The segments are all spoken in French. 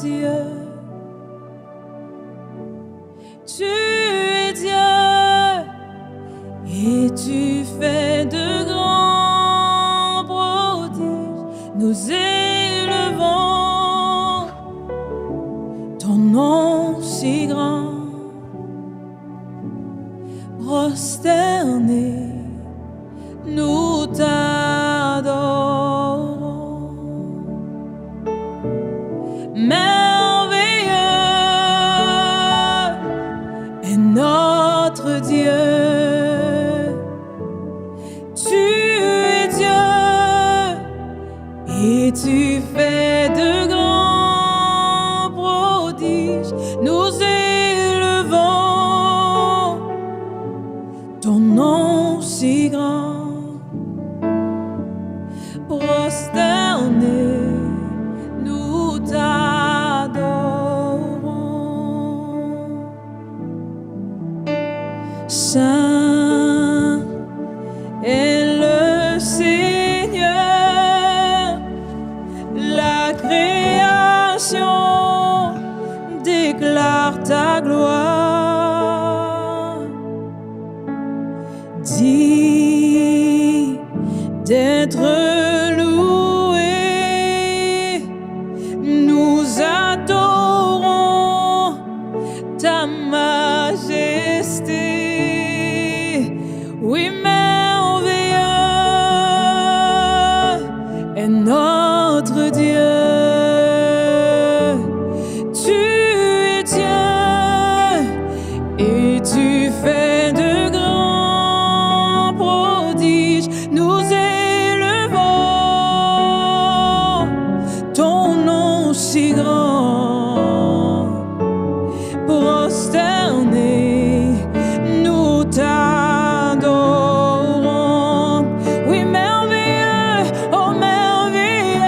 Dieu. Tu es Dieu et tu fais de grands prodiges. Nous élevons ton nom si grand. Prosternés, nous t'adorons. Merveilleux est notre Dieu. Tu es Dieu et tu fais de grands prodiges. Nous élevons ton nom si grand. Prosternés, nous t'adorons. Saint est le Seigneur, la création déclare ta gloire. Dis d'être loué, nous adorons ta majesté. Oui, merveilleux est notre Dieu. Tu es Dieu et tu fais de grands prodiges. Nous élevons ton nom si grand. Prosternés, nous t'adorons. Oui, merveilleux, oh merveilleux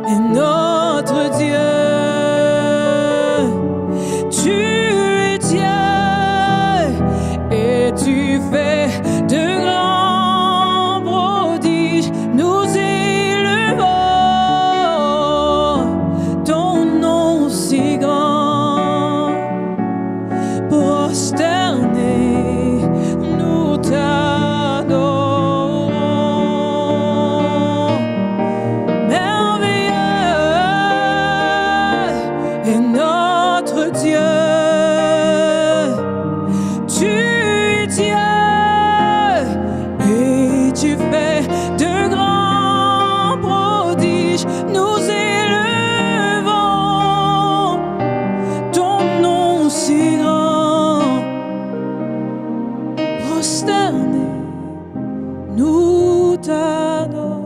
est notre Dieu. Tu es Dieu et tu fais de grands prodiges. Nous élevons ton nom si grand. Prosternés, nous t'adorons. Merveilleux est notre Dieu. Tu es Dieu et tu fais de grands prodiges. Nous élevons ton nom si grand. Prosternés, nous t'adorons.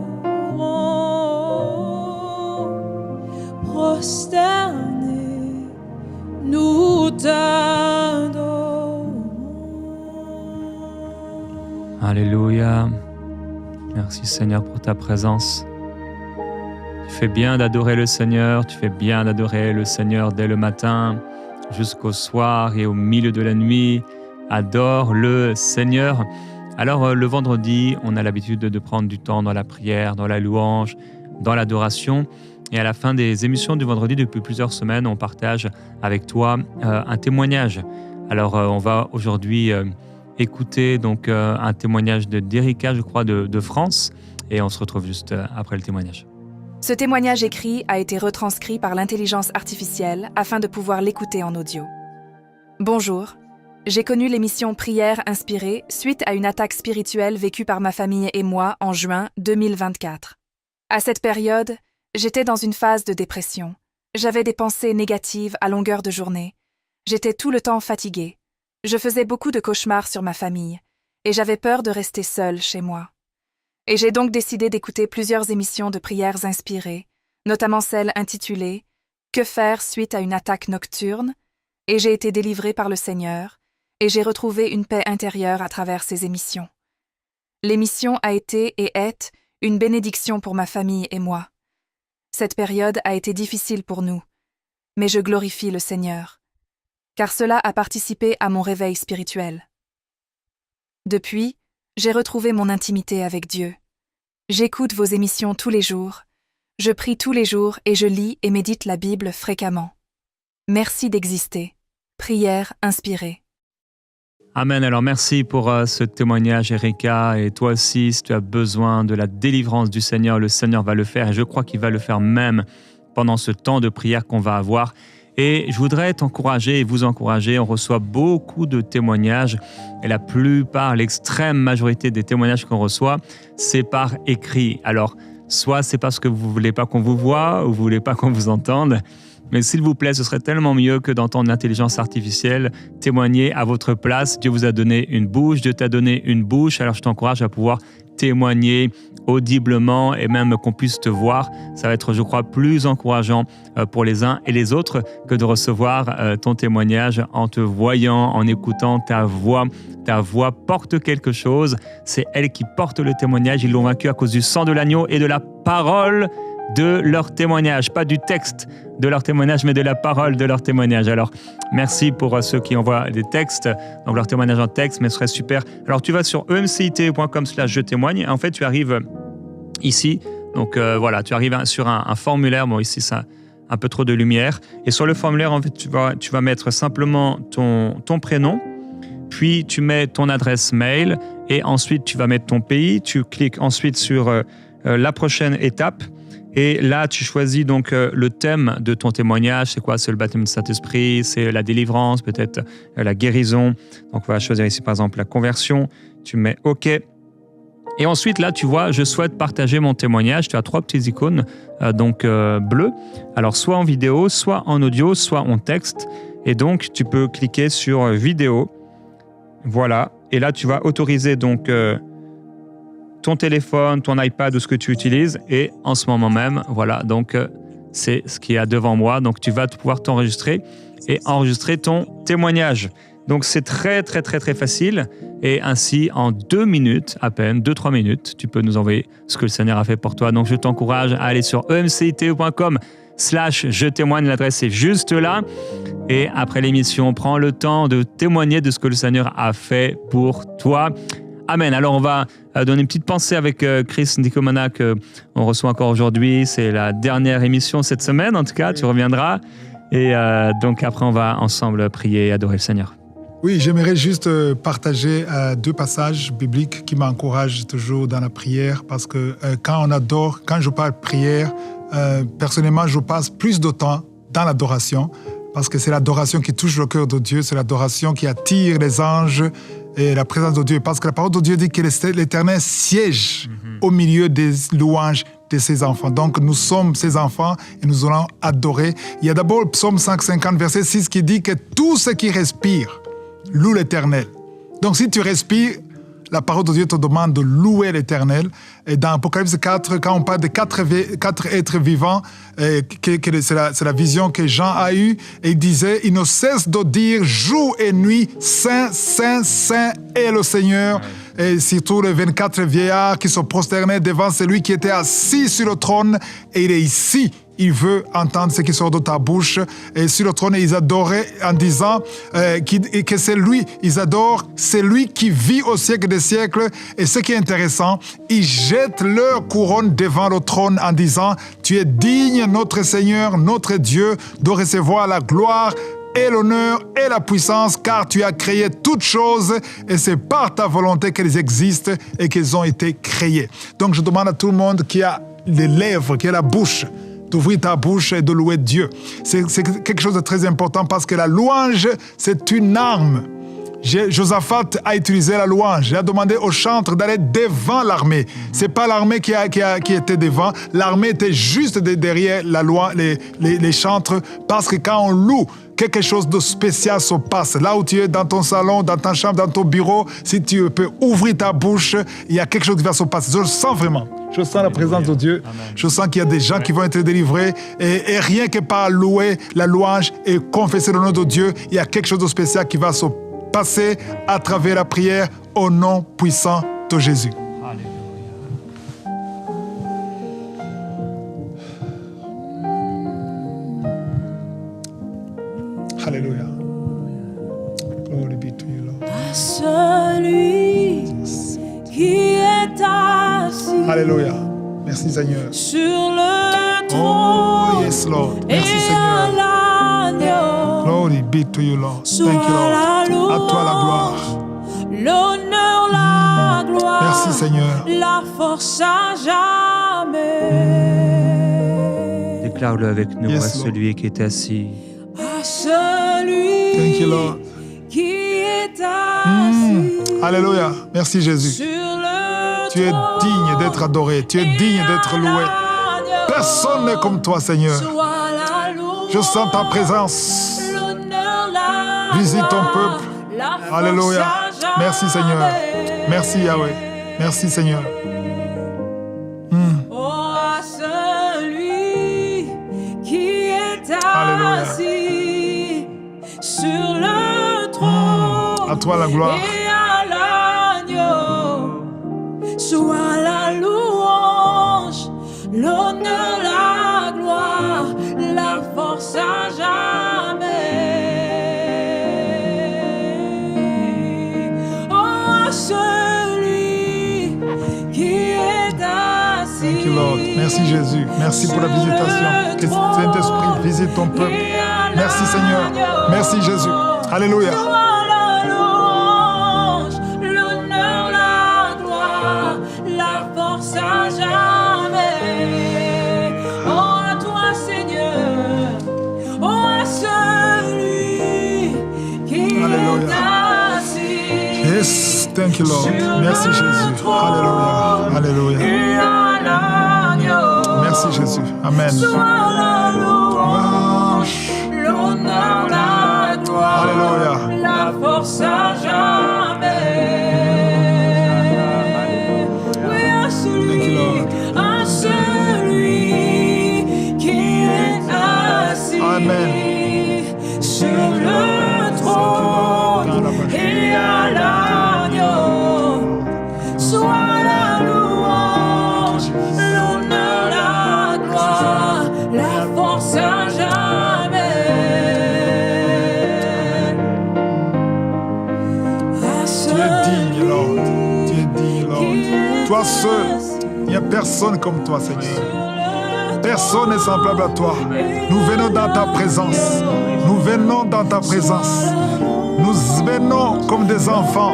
Prosternés, nous t'adorons. Alléluia. Merci Seigneur pour ta présence. Tu fais bien d'adorer le Seigneur, tu fais bien d'adorer le Seigneur dès le matin jusqu'au soir et au milieu de la nuit. Adore le Seigneur. Alors le vendredi, on a l'habitude de prendre du temps dans la prière, dans la louange, dans l'adoration. Et à la fin des émissions du vendredi, depuis plusieurs semaines, on partage avec toi un témoignage. Alors on va aujourd'hui écouter donc un témoignage d'Erika, je crois, de France. Et on se retrouve juste après le témoignage. Ce témoignage écrit a été retranscrit par l'intelligence artificielle afin de pouvoir l'écouter en audio. Bonjour, j'ai connu l'émission Prière inspirée suite à une attaque spirituelle vécue par ma famille et moi en juin 2024. À cette période, j'étais dans une phase de dépression. J'avais des pensées négatives à longueur de journée. J'étais tout le temps fatiguée. Je faisais beaucoup de cauchemars sur ma famille et j'avais peur de rester seule chez moi. Et j'ai donc décidé d'écouter plusieurs émissions de prières inspirées, notamment celle intitulée « Que faire suite à une attaque nocturne ?» et j'ai été délivrée par le Seigneur et j'ai retrouvé une paix intérieure à travers ces émissions. L'émission a été et est une bénédiction pour ma famille et moi. Cette période a été difficile pour nous, mais je glorifie le Seigneur, car cela a participé à mon réveil spirituel. Depuis, j'ai retrouvé mon intimité avec Dieu. J'écoute vos émissions tous les jours. Je prie tous les jours et je lis et médite la Bible fréquemment. Merci d'exister. Prière inspirée. Amen. Alors merci pour ce témoignage, Erika. Et toi aussi, si tu as besoin de la délivrance du Seigneur, le Seigneur va le faire. Et je crois qu'il va le faire même pendant ce temps de prière qu'on va avoir. Et je voudrais t'encourager et vous encourager. On reçoit beaucoup de témoignages. Et la plupart, l'extrême majorité des témoignages qu'on reçoit, c'est par écrit. Alors, soit c'est parce que vous ne voulez pas qu'on vous voie ou vous ne voulez pas qu'on vous entende. Mais s'il vous plaît, ce serait tellement mieux que d'entendre l'intelligence artificielle témoigner à votre place. Dieu vous a donné une bouche, Dieu t'a donné une bouche. Alors je t'encourage à pouvoir témoigner audiblement et même qu'on puisse te voir. Ça va être, je crois, plus encourageant pour les uns et les autres que de recevoir ton témoignage en te voyant, en écoutant ta voix. Ta voix porte quelque chose. C'est elle qui porte le témoignage. Ils l'ont vaincu à cause du sang de l'agneau et de la parole de leur témoignage, pas du texte de leur témoignage, mais de la parole de leur témoignage. Alors, merci pour ceux qui envoient des textes, donc leur témoignage en texte, mais ce serait super. Alors, tu vas sur emcit.com/je témoigne. En fait, tu arrives ici. Donc, voilà, tu arrives sur un formulaire. Bon, ici, ça a un peu trop de lumière. Et sur le formulaire, en fait, tu vas mettre simplement ton prénom, puis tu mets ton adresse mail, et ensuite, tu vas mettre ton pays. Tu cliques ensuite sur la prochaine étape. Et là, tu choisis donc le thème de ton témoignage. C'est quoi? C'est le baptême du Saint-Esprit, c'est la délivrance, peut-être la guérison. Donc, on va choisir ici, par exemple, la conversion. Tu mets OK. Et ensuite, là, tu vois, je souhaite partager mon témoignage. Tu as 3 petites icônes bleues. Alors, soit en vidéo, soit en audio, soit en texte. Et donc, tu peux cliquer sur vidéo. Voilà. Et là, tu vas autoriser donc ton téléphone, ton iPad ou ce que tu utilises. Et en ce moment même, voilà, donc c'est ce qu'il y a devant moi. Donc, tu vas pouvoir t'enregistrer et enregistrer ton témoignage. Donc, c'est très, très, très, très facile. Et ainsi, en 2 minutes, à peine, 2-3 minutes, tu peux nous envoyer ce que le Seigneur a fait pour toi. Donc, je t'encourage à aller sur emcite.com/je témoigne. L'adresse est juste là. Et après l'émission, prends le temps de témoigner de ce que le Seigneur a fait pour toi. Amen. Alors, on va donner une petite pensée avec Chris Ndikumana qu'on reçoit encore aujourd'hui. C'est la dernière émission cette semaine, en tout cas. Tu reviendras. Et donc, après, on va ensemble prier et adorer le Seigneur. Oui, j'aimerais juste partager 2 passages bibliques qui m'encouragent toujours dans la prière parce que quand je parle prière, personnellement, je passe plus de temps dans l'adoration parce que c'est l'adoration qui touche le cœur de Dieu, c'est l'adoration qui attire les anges et la présence de Dieu. Parce que la parole de Dieu dit que l'Éternel siège au milieu des louanges de ses enfants. Donc, nous sommes ses enfants et nous allons adorer. Il y a d'abord le psaume 150, verset 6 qui dit que tout ce qui respire loue l'Éternel. Donc, si tu respires, la parole de Dieu te demande de louer l'Éternel. Et dans Apocalypse 4, quand on parle de 4 êtres vivants, c'est la vision que Jean a eue, et il disait, il ne cesse de dire jour et nuit, Saint, Saint, Saint est le Seigneur. Et surtout les 24 vieillards qui se prosternaient devant celui qui était assis sur le trône, et il est ici. Il veut entendre ce qui sort de ta bouche. Et sur le trône, ils adoraient en disant que c'est lui. Ils adorent, c'est lui qui vit au siècle des siècles. Et ce qui est intéressant, ils jettent leur couronne devant le trône en disant « Tu es digne, notre Seigneur, notre Dieu, de recevoir la gloire et l'honneur et la puissance, car tu as créé toutes choses et c'est par ta volonté qu'elles existent et qu'elles ont été créées. » Donc, je demande à tout le monde qui a les lèvres, qui a la bouche, d'ouvrir ta bouche et de louer Dieu. C'est quelque chose de très important parce que la louange, c'est une arme. Josaphat a utilisé la louange. Il a demandé aux chantres d'aller devant l'armée. C'est pas l'armée qui était devant. L'armée était juste derrière les chantres parce que quand on loue, quelque chose de spécial se passe. Là où tu es, dans ton salon, dans ta chambre, dans ton bureau, si tu peux ouvrir ta bouche, il y a quelque chose qui va se passer. Je le sens vraiment. Je sens la présence de Dieu. Amen. Je sens qu'il y a des gens qui vont être délivrés. Et rien que par louer la louange et confesser le nom de Dieu, il y a quelque chose de spécial qui va se passer à travers la prière au nom puissant de Jésus. Alléluia. Glory be to you, Lord. Celui qui est assis. Alléluia. Merci Seigneur. Sur le trône yes, Lord. et Merci, à Seigneur. l'agneau. Glory be to you, Lord. Soit Thank you, Lord. la À toi la gloire. l'honneur, la gloire. Merci, Seigneur. La force à jamais. Déclare-le avec nous Yes, à Lord. celui qui est assis. À celui Thank you, Lord. qui est assis Alléluia. Merci, Jésus. sur le Tu es trône digne d'être adoré. Tu es digne d'être loué. l'agneau. Personne n'est comme toi, Seigneur. Soit la louange, Je sens ta présence. l'honneur, la Visite ton gloire, peuple. la force Alléluia. à Merci, Seigneur. jamais. Merci, Yahweh. Merci, Seigneur. Oh, à celui qui est Alléluia. assis sur le trône À toi la gloire. et à l'agneau, soit la louange, l'honneur, la gloire, la force à jamais. Oh, à celui qui est assis. Thank you, Lord. Merci, Jésus. Merci pour la visitation. Que Saint-Esprit visite ton peuple. Merci, Seigneur. Merci, Jésus. Alléluia. Soit la louange, l'honneur, la gloire, la force à jamais. Oh, à toi, Seigneur. Oh, à celui qui Alléluia. est assis. Yes, thank you, Lord. Sur Merci, le Jésus. trône Alléluia. Alléluia. et à l'agneau. Merci, Jésus. Amen. Soit la louange, l'honneur, la gloire, Alléluia. la force à jamais. Oui, à Thank you, celui, Lord. à celui qui est assis Amen. sur le trône et à l'agneau. Soit la louange, l'honneur, la gloire, la force à jamais. Tu es digne, Lord. Tu es digne, Lord. Toi seul. Il n'y a personne comme toi, Seigneur. Personne n'est semblable à toi. Nous venons dans ta présence. Nous venons dans ta présence. Nous venons comme des enfants.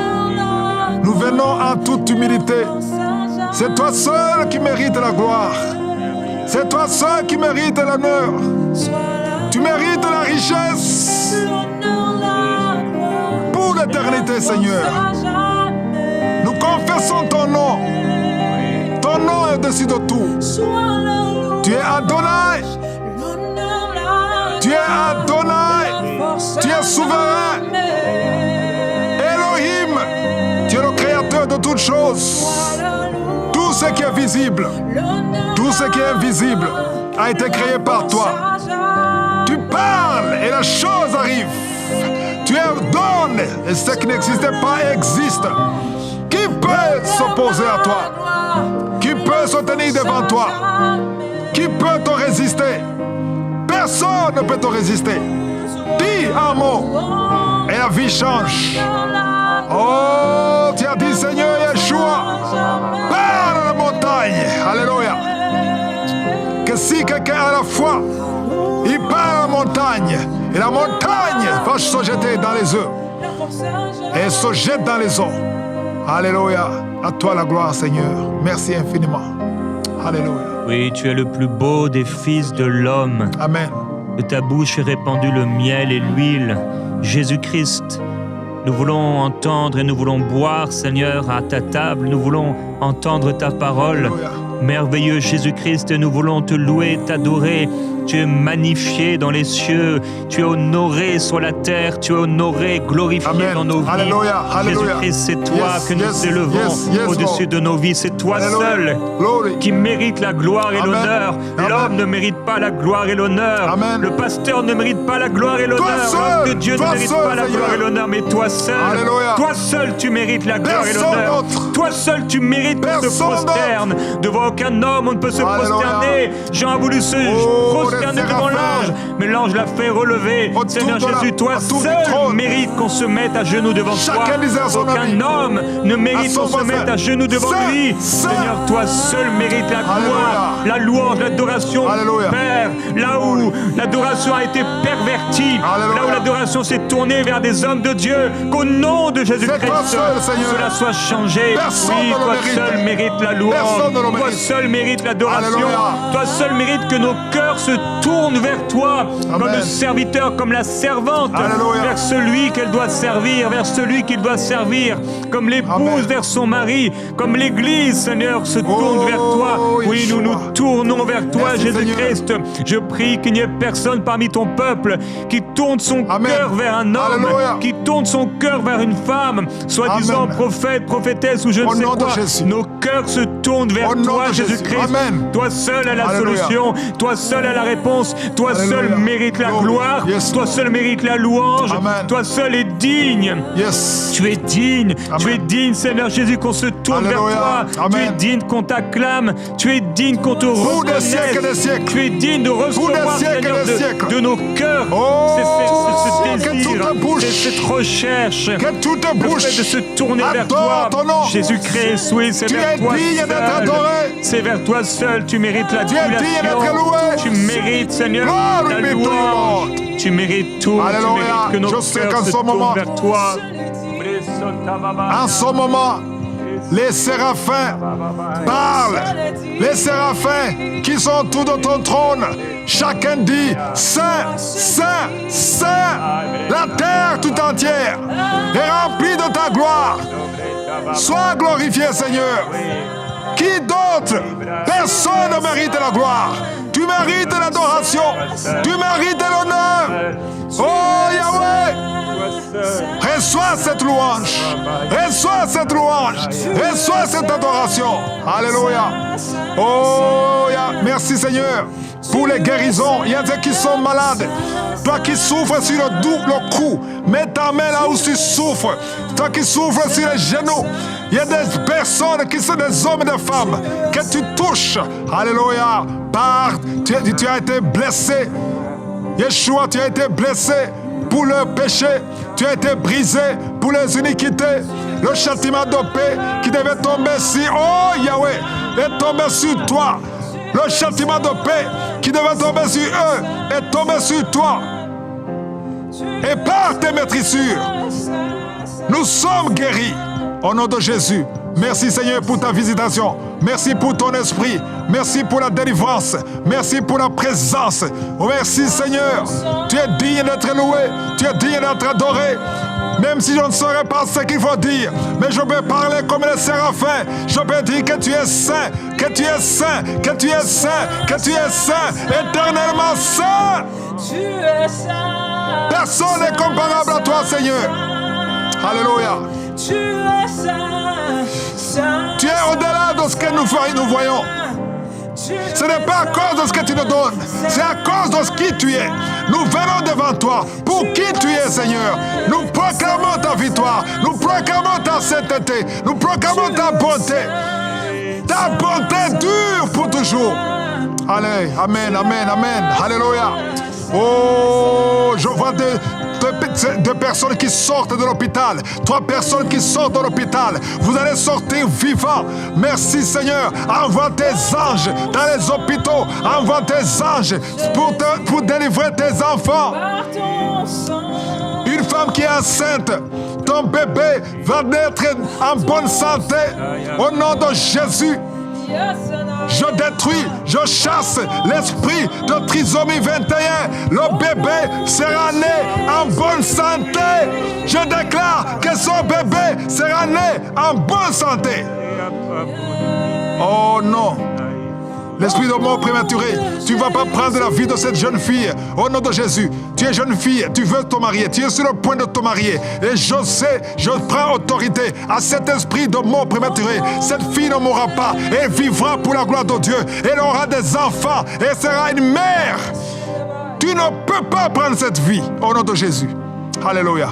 Nous venons en toute humilité. C'est toi seul qui mérites la gloire. C'est toi seul qui mérites l'honneur. Tu mérites la richesse pour l'éternité, Seigneur. Nous confessons ton nom. Ton nom est au-dessus de tout. Tu es Adonai. Tu es Adonai. Tu es souverain. Elohim. Tu es le créateur de toutes choses. Tout ce qui est visible, tout ce qui est invisible a été créé par toi. Tu parles et la chose arrive. Tu ordonnes et ce qui n'existait pas existe. Qui peut s'opposer à toi? Qui peut se tenir devant toi? Qui peut te résister? Personne ne peut te résister. Dis un mot et la vie change. Oh, tu as dit Seigneur Yeshua, parle à la montagne. Alléluia. Que si quelqu'un a la foi, il parle à la montagne. Et la montagne va se jeter dans les eaux. Et se jette dans les eaux. Alléluia. À toi la gloire, Seigneur. Merci infiniment. Alléluia. Oui, tu es le plus beau des fils de l'homme. Amen. De ta bouche est répandu le miel et l'huile. Jésus-Christ, nous voulons entendre et nous voulons boire, Seigneur, à ta table. Nous voulons entendre ta parole. Alléluia. Merveilleux Jésus-Christ, nous voulons te louer, t'adorer. Tu es magnifié dans les cieux, tu es honoré sur la terre, tu es honoré, glorifié Amen. dans nos vies. Alléluia. Alléluia. Jésus-Christ, c'est toi Yes, que nous yes, élevons yes, au-dessus Lord. de nos vies. C'est toi Alléluia. seul Glory. qui mérite la gloire et Amen. l'honneur. Amen. L'homme ne mérite pas la gloire et l'honneur. Amen. Le pasteur ne mérite pas la gloire et l'honneur. seul. L'homme de Dieu Toi ne mérite seul, pas la Seigneur. gloire et l'honneur, mais toi seul. Alléluia. Toi seul, tu mérites la gloire et Personne l'honneur. d'autre. Toi seul, tu mérites qu'on se Personne prosterne. Devant aucun homme, on ne peut se Alléluia. prosterner. Jean a voulu se Oh, prosterne devant l'ange, mais l'ange l'a fait relever. Seigneur Jésus, toi seul mérites qu'on se mette à genoux devant toi. Aucun homme ne mérite qu'on se mette à genoux devant lui. Seigneur, toi seul mérites la gloire, la louange, l'adoration. Père, là où l'adoration a été pervertie, là où l'adoration s'est tournée vers des hommes de Dieu, qu'au nom de Jésus-Christ, cela soit changé. Oui, toi seul mérites la louange, toi seul mérites l'adoration, toi seul mérites que nos cœurs se tournent vers toi, comme le serviteur, comme la servante, vers celui qu'elle doit servir, vers celui qu'il doit servir, comme l'épouse vers son mari, comme l'Église, Seigneur, se tourne vers toi. Oui, nous nous tournons vers toi, Jésus-Christ. Je prie qu'il n'y ait personne parmi ton peuple qui tourne son cœur vers un homme, qui tourne son cœur vers une femme, soi-disant prophète, prophétesse ou je ne sais quoi. Nos cœurs se tournent vers toi, Jésus-Christ. Toi seul as la solution, toi seul as la réponse, toi seul mérites la gloire, toi seul mérites la louange, toi seul es digne. Tu es digne, Seigneur Jésus, qu'on se tourne vers toi. Tu es digne qu'on t'acclame, tu es digne qu'on te reconnaisse, tu es digne de recevoir, Seigneur, de nos cœurs, ce désir, cette recherche, le fait de se tourner vers toi. Jésus-Christ, oui, c'est vers toi seul. C'est vers toi seul, tu mérites la adulation, tu mérites, Seigneur, la louange, tu mérites tout, tu mérites que nos cœurs se tournent vers toi. En ce moment, les séraphins parlent. Les séraphins qui sont autour de ton trône, chacun dit Saint, Saint, Saint. La terre tout entière est remplie de ta gloire. Sois glorifié, Seigneur. Qui d'autre? Personne ne mérite la gloire. Tu mérites l'adoration. Tu mérites l'honneur. Oh Yahweh, reçois cette louange. Reçois cette louange. Reçois cette adoration. Alléluia. Oh, merci Seigneur pour les guérisons. Il y a des qui sont malades. Toi qui souffres sur le cou, mets ta main là où tu souffres. Toi qui souffres sur les genoux. Il y a des personnes qui sont des hommes et des femmes que tu touches. Alléluia. Tu as été blessé. Yeshua, tu as été blessé pour le péché. Tu as été brisé pour les iniquités. Le châtiment de paix qui devait tomber sur, oh Yahweh, est tombé sur toi. Le châtiment de paix qui devait tomber sur eux est tombé sur toi. Et par tes maîtrissures, nous sommes guéris. Au nom de Jésus, merci Seigneur pour ta visitation. Merci pour ton esprit. Merci pour la délivrance. Merci pour la présence. Oh, merci Seigneur. Tu es digne d'être loué. Tu es digne d'être adoré. Même si je ne saurais pas ce qu'il faut dire, mais je peux parler comme les séraphins. Je peux dire que tu es saint, que tu es saint, que tu es saint, que tu es saint, éternellement saint. Personne n'est comparable à toi, Seigneur. Alléluia. Tu es au-delà de ce que nous voyons. Ce n'est pas à cause de ce que tu nous donnes, c'est à cause de ce qui tu es. Nous venons devant toi pour qui tu es, Seigneur. Nous proclamons ta victoire, nous proclamons ta sainteté, nous proclamons ta bonté. Ta bonté dure pour toujours. Allez, amen, amen, amen. Alléluia. Oh, je vois deux personnes qui sortent de l'hôpital. 3 personnes qui sortent de l'hôpital. Vous allez sortir vivants. Merci Seigneur. Envoie tes anges dans les hôpitaux. Envoie tes anges pour délivrer tes enfants. Une femme qui est enceinte, ton bébé va naître en bonne santé. Au nom de Jésus. Je détruis, je chasse l'esprit de trisomie 21. Le bébé sera né en bonne santé. Je déclare que son bébé sera né en bonne santé. Oh non. L'esprit de mort prématuré, tu ne vas pas prendre la vie de cette jeune fille. Au nom de Jésus, tu es jeune fille, tu veux te marier, tu es sur le point de te marier. Et je sais, je prends autorité à cet esprit de mort prématuré. Cette fille ne mourra pas, elle vivra pour la gloire de Dieu. Elle aura des enfants, elle sera une mère. Tu ne peux pas prendre cette vie. Au nom de Jésus. Alléluia.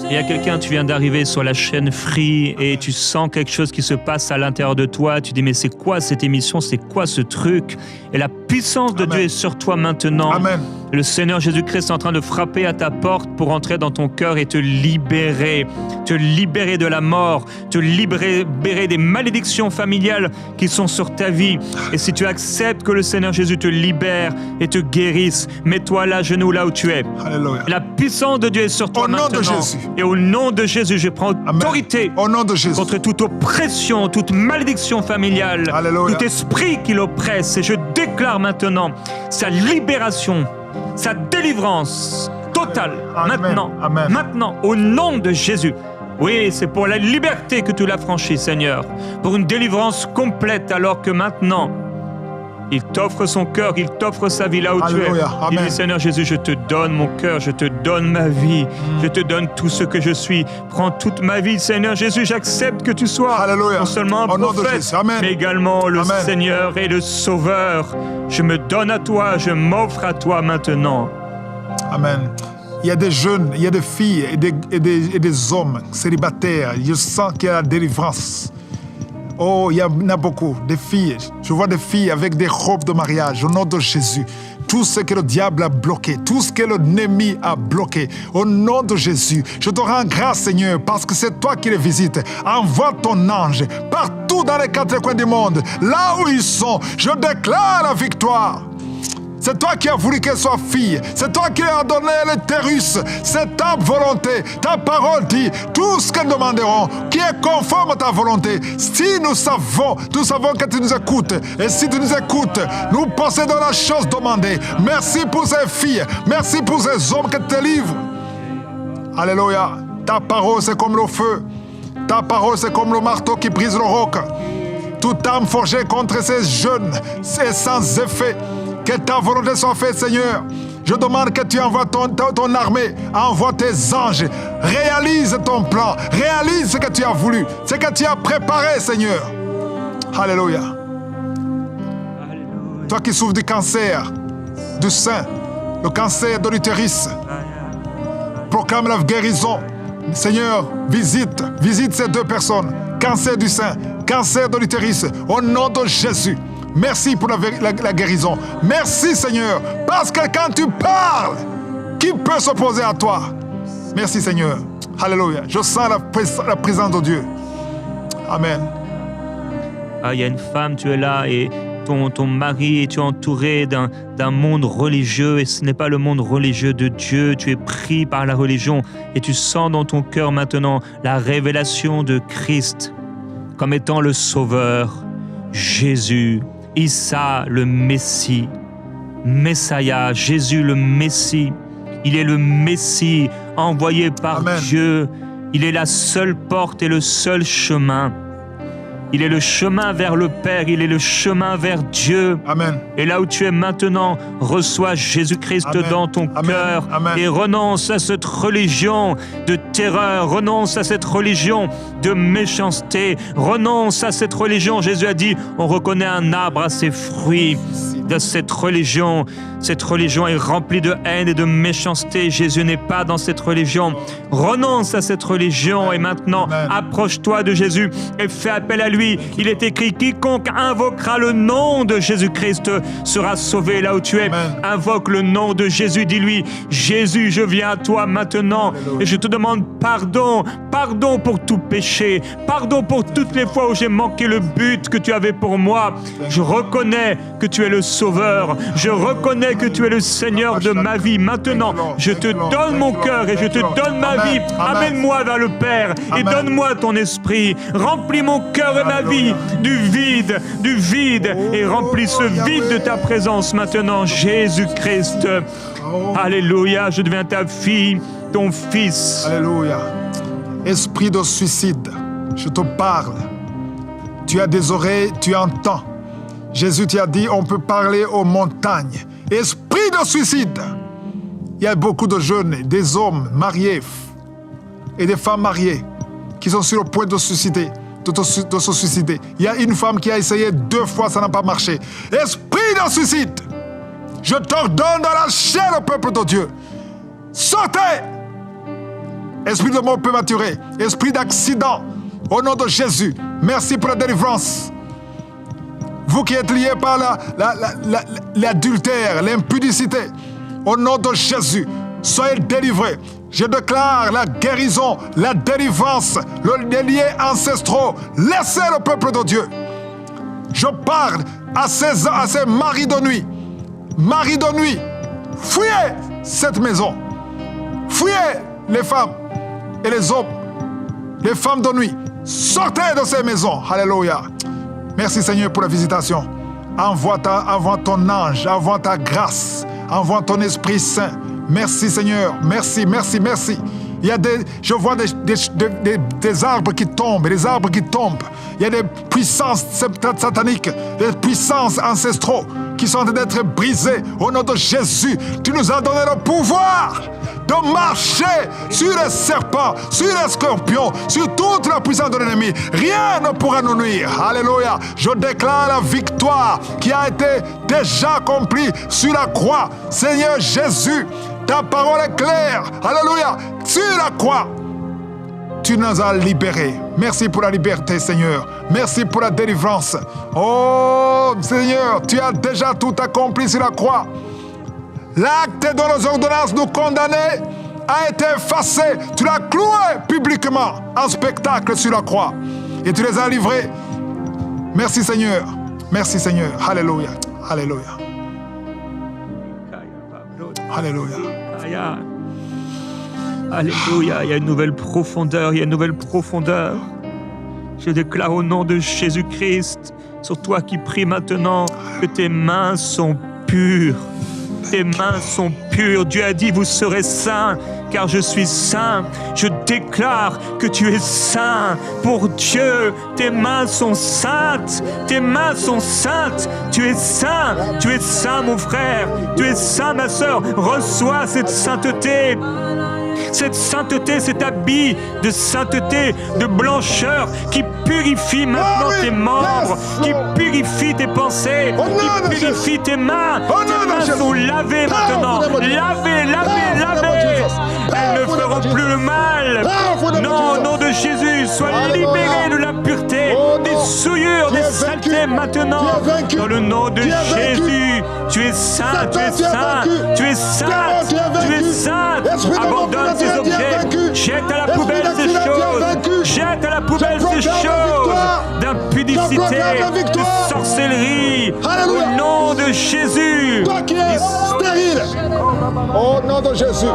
Il y a quelqu'un, tu viens d'arriver sur la chaîne Free et tu sens quelque chose qui se passe à l'intérieur de toi. Tu dis, mais c'est quoi cette émission? C'est quoi ce truc? Et la puissance de Dieu est sur toi maintenant. Amen. Le Seigneur Jésus-Christ est en train de frapper à ta porte pour entrer dans ton cœur et te libérer de la mort, te libérer des malédictions familiales qui sont sur ta vie. Et si tu acceptes que le Seigneur Jésus te libère et te guérisse, mets-toi là, genoux, là où tu es. Alléluia. La puissance de Dieu est sur toi maintenant. Au nom de Jésus. Et au nom de Jésus, je prends autorité Au nom de Jésus. contre toute oppression, toute malédiction familiale, Alléluia. tout esprit qui l'oppresse. Et je déclare maintenant sa libération, sa délivrance totale, Amen. maintenant, au nom de Jésus. Oui, c'est pour la liberté que tu l'as franchi, Seigneur, pour une délivrance complète, alors que maintenant, il t'offre son cœur, il t'offre sa vie là où tu es. Alléluia. Il Amen. dit, Seigneur Jésus, je te donne mon cœur, je te donne ma vie, je te donne tout ce que je suis. Prends toute ma vie, Seigneur Jésus, j'accepte que tu sois Alléluia. non seulement un Au nom de prophète, Jésus. Amen. mais également le Amen. Seigneur et le Sauveur. Je me donne à toi, je m'offre à toi maintenant. Amen. Il y a des jeunes, il y a des filles et des hommes célibataires. Je sens qu'il y a la délivrance. Oh, il y en a beaucoup, des filles. Je vois des filles avec des robes de mariage au nom de Jésus. Tout ce que le diable a bloqué, tout ce que l'ennemi a bloqué, au nom de Jésus, je te rends grâce, Seigneur, parce que c'est toi qui les visites. Envoie ton ange partout dans les quatre coins du monde, là où ils sont. Je déclare la victoire. C'est toi qui as voulu qu'elle soit fille. C'est toi qui lui as donné l'utérus. C'est ta volonté. Ta parole dit tout ce qu'elles demanderont qui est conforme à ta volonté. Si nous savons que tu nous écoutes. Et si tu nous écoutes, nous possédons la chose demandée. Merci pour ces filles. Merci pour ces hommes que tu te livres. Alléluia. Ta parole, c'est comme le feu. Ta parole, c'est comme le marteau qui brise le roc. Toute âme forgée contre ces jeunes, c'est sans effet. Que ta volonté soit faite, Seigneur. Je demande que tu envoies ton armée, envoie tes anges, réalise ton plan, réalise ce que tu as voulu, ce que tu as préparé, Seigneur. Alléluia. Toi qui souffres du cancer du sein, le cancer de l'utérus, proclame la guérison. Seigneur, visite ces deux personnes. Cancer du sein, cancer de l'utérus, au nom de Jésus. Merci pour la guérison. Merci, Seigneur, parce que quand tu parles, qui peut s'opposer à toi? Merci, Seigneur. Alléluia. Je sens la présence de Dieu. Amen. Ah, il y a une femme, tu es là et ton mari, et tu es entouré d'un monde religieux et ce n'est pas le monde religieux de Dieu. Tu es pris par la religion et tu sens dans ton cœur maintenant la révélation de Christ comme étant le Sauveur, Jésus, Issa le Messie, Messiah, Jésus le Messie. Il est le Messie envoyé par Amen. Dieu. Il est la seule porte et le seul chemin. Il est le chemin vers le Père, il est le chemin vers Dieu. Amen. Et là où tu es maintenant, reçois Jésus-Christ Amen. dans ton Amen. cœur Amen. et renonce à cette religion de terreur, renonce à cette religion de méchanceté, renonce à cette religion. Jésus a dit, on reconnaît un arbre à ses fruits. De cette religion est remplie de haine et de méchanceté. Jésus n'est pas dans cette religion. Renonce à cette religion et maintenant Amen. approche-toi de Jésus et fais appel à lui. Il est écrit, quiconque invoquera le nom de Jésus-Christ sera sauvé là où tu es. Amen. Invoque le nom de Jésus, dis-lui, Jésus, je viens à toi maintenant. Alléluia. Et je te demande pardon pour tout péché, pardon pour toutes les fois où j'ai manqué le but que tu avais pour moi. Je reconnais que tu es le Sauveur, je reconnais que tu es le Seigneur de ma vie. Maintenant, je te donne mon cœur et je te donne ma vie. Amène-moi vers le Père et donne-moi ton esprit. Remplis mon cœur et ma vie du vide, et remplis ce vide de ta présence maintenant, Jésus-Christ. Alléluia, je deviens ta fille, ton fils. Alléluia. Esprit de suicide, je te parle. Tu as des oreilles, tu entends. Jésus t'a dit, on peut parler aux montagnes. Esprit de suicide. Il y a beaucoup de jeunes, des hommes mariés et des femmes mariées qui sont sur le point de se suicider. Il y a une femme qui a essayé 2 fois, ça n'a pas marché. Esprit de suicide. Je t'ordonne de lâcher le peuple de Dieu. Sortez. esprit de mort prématurée, esprit d'accident, au nom de Jésus, merci pour la délivrance. Vous qui êtes liés par l'adultère, l'impudicité, au nom de Jésus, soyez délivrés. Je déclare la guérison, la délivrance, les liens ancestraux. Laissez le peuple de Dieu. Je parle à ces maris de nuit. Maris de nuit, fuyez cette maison. Fuyez les femmes et les hommes. Les femmes de nuit, sortez de ces maisons. Alléluia. Merci Seigneur pour la visitation. Envoie ton ange, envoie ta grâce, envoie ton Esprit Saint. Merci Seigneur, merci. Je vois des arbres qui tombent, des arbres qui tombent. Il y a des puissances sataniques, des puissances ancestraux qui sont en train d'être brisées. Au nom de Jésus, tu nous as donné le pouvoir de marcher sur les serpents, sur les scorpions, sur toute la puissance de l'ennemi. Rien ne pourra nous nuire. Alléluia. Je déclare la victoire qui a été déjà accomplie sur la croix. Seigneur Jésus, ta parole est claire. Alléluia. Sur la croix, tu nous as libérés. Merci pour la liberté, Seigneur. Merci pour la délivrance. Oh, Seigneur, tu as déjà tout accompli sur la croix. L'acte de nos ordonnances nous condamner a été effacé. Tu l'as cloué publiquement en spectacle sur la croix. Et tu les as livrés. Merci, Seigneur. Merci, Seigneur. Alléluia. Alléluia. Alléluia. Alléluia, il y a une nouvelle profondeur, Je déclare au nom de Jésus-Christ, sur toi qui pries maintenant, que tes mains sont pures. Tes mains sont pures. Dieu a dit, vous serez saints, car je suis saint. Je déclare que tu es saint pour Dieu. Tes mains sont saintes. Tes mains sont saintes. Tu es saint, mon frère. Tu es saint, ma sœur. Reçois cette sainteté. Cette sainteté, cet habit de sainteté, de blancheur qui purifie maintenant tes membres, qui purifie tes pensées, qui purifie tes mains. Tes mains sont lavées maintenant. Lavées. Elles ne feront plus le mal. Non, au nom de Jésus, sois libéré de la pureté, des souillures, des saletés maintenant. Dans le nom de Jésus, tu es saint, tu es saint, tu es saint, tu es saint. Abandonne ces objets, jette à la poubelle ces choses, jette à la poubelle ces choses d'impudicité, de sorcellerie, au nom de Jésus. Toi qui es stérile, au nom de Jésus,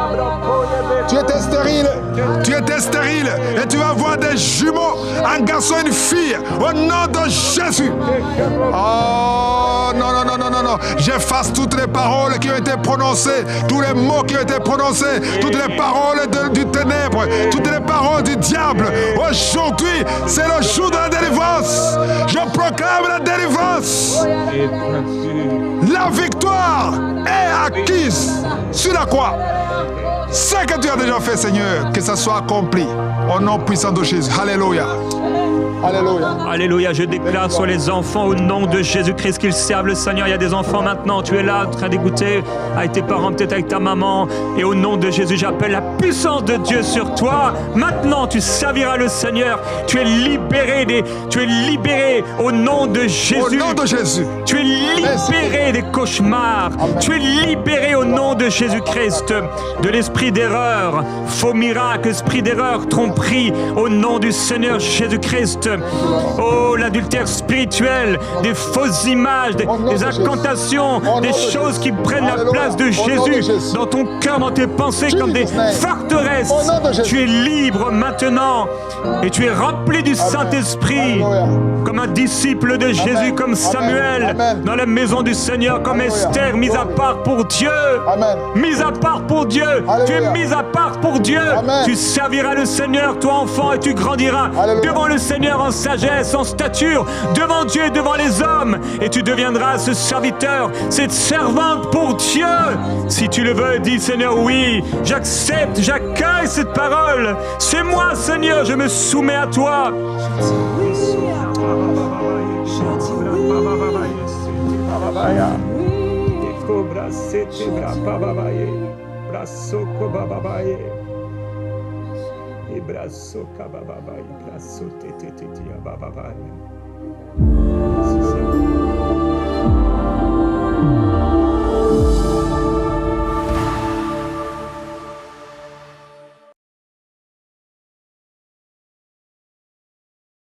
tu étais stérile et tu vas avoir des jumeaux, un garçon et une fille, au nom de Jésus. Oh non, j'efface toutes les paroles qui ont été prononcées, tous les mots qui ont été prononcés, toutes les paroles du ténèbre, toutes les paroles du diable. Aujourd'hui, c'est le jour de la délivrance. Je proclame la délivrance. La victoire est acquise sur la croix. Ce que tu as déjà fait, Seigneur, que ça soit accompli au nom puissant de Jésus. Alléluia. Alléluia. Alléluia, je déclare sur les enfants au nom de Jésus-Christ qu'ils servent le Seigneur. Il y a des enfants maintenant, tu es là en train d'écouter avec tes parents, peut-être avec ta maman. Et au nom de Jésus, j'appelle la puissance de Dieu sur toi. Maintenant, tu serviras le Seigneur. Tu es libéré au nom de Jésus. Au nom de Jésus. Tu es libéré des cauchemars. Amen. Tu es libéré au nom de Jésus-Christ de l'esprit d'erreur, faux miracle, esprit d'erreur, tromperie, au nom du Seigneur Jésus-Christ. Oh, l'adultère spirituel, des fausses images, des incantations, des choses qui prennent la place de Jésus dans ton cœur, dans tes pensées, comme des forteresses. Tu es libre maintenant et tu es rempli du Saint-Esprit, comme un disciple de Jésus, comme Samuel, dans la maison du Seigneur, comme Esther, mise à part pour Dieu. Mise à part pour Dieu. Tu es mise à part pour Dieu. Tu serviras le Seigneur, toi enfant, et tu grandiras devant le Seigneur en sagesse, en stature, devant Dieu et devant les hommes. Et tu deviendras ce serviteur, cette servante pour Dieu. Si tu le veux, dis Seigneur, oui, j'accepte, j'accueille cette parole. C'est moi, Seigneur, je me soumets à toi. Ibraso kabababa, ibraso tetetetia bababaya. Merci Seigneur.